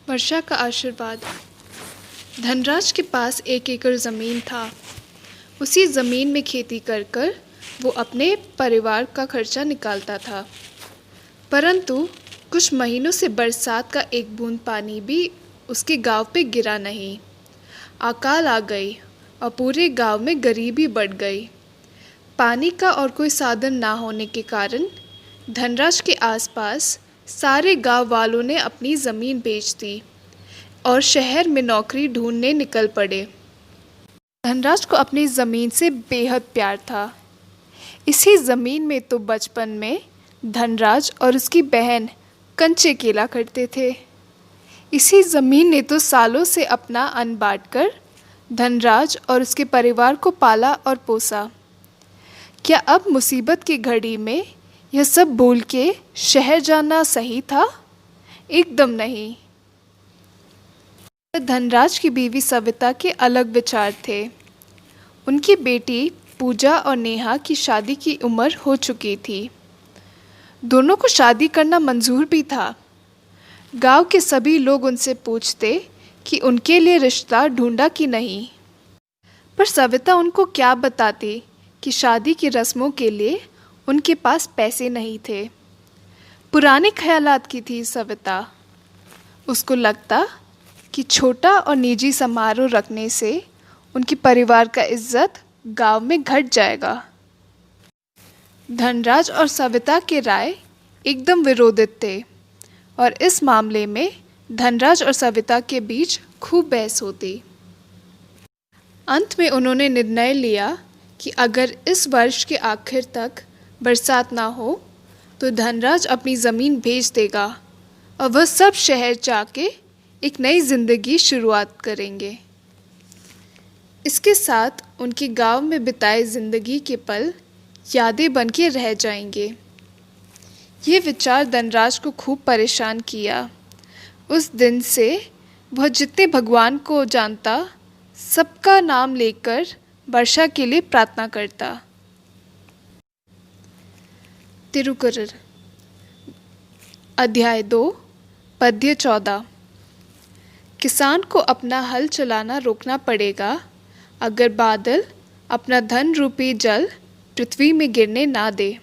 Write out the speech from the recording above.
वर्षा का आशीर्वाद। धनराज के पास 1 एकड़ ज़मीन था। उसी ज़मीन में खेती कर कर वो अपने परिवार का खर्चा निकालता था। परंतु कुछ महीनों से बरसात का एक बूंद पानी भी उसके गांव पे गिरा नहीं। अकाल आ गई और पूरे गांव में गरीबी बढ़ गई। पानी का और कोई साधन ना होने के कारण धनराज के आसपास सारे गांव वालों ने अपनी ज़मीन बेच दी और शहर में नौकरी ढूंढने निकल पड़े। धनराज को अपनी ज़मीन से बेहद प्यार था। इसी ज़मीन में तो बचपन में धनराज और उसकी बहन कंचे केला करते थे। इसी ज़मीन ने तो सालों से अपना अन्न बांटकर धनराज और उसके परिवार को पाला और पोसा। क्या अब मुसीबत की घड़ी में यह सब भूल के शहर जाना सही था? एकदम नहीं। धनराज की बीवी सविता के अलग विचार थे। उनकी बेटी पूजा और नेहा की शादी की उम्र हो चुकी थी। दोनों को शादी करना मंजूर भी था। गांव के सभी लोग उनसे पूछते कि उनके लिए रिश्ता ढूंढा कि नहीं, पर सविता उनको क्या बताती कि शादी की रस्मों के लिए उनके पास पैसे नहीं थे। पुराने ख्यालात की थी सविता। उसको लगता कि छोटा और निजी समारोह रखने से उनके परिवार का इज्जत गांव में घट जाएगा। धनराज और सविता के राय एकदम विरोधित थे और इस मामले में धनराज और सविता के बीच खूब बहस होती। अंत में उन्होंने निर्णय लिया कि अगर इस वर्ष के आखिर तक बरसात ना हो तो धनराज अपनी ज़मीन बेच देगा और वह सब शहर जाके एक नई ज़िंदगी शुरुआत करेंगे। इसके साथ उनके गांव में बिताए ज़िंदगी के पल यादें बन के रह जाएंगे। ये विचार धनराज को खूब परेशान किया। उस दिन से वह जितने भगवान को जानता सबका नाम लेकर वर्षा के लिए प्रार्थना करता। तिरुकुरल अध्याय 2 पद्य 14। किसान को अपना हल चलाना रोकना पड़ेगा अगर बादल अपना धन रूपी जल पृथ्वी में गिरने ना दे।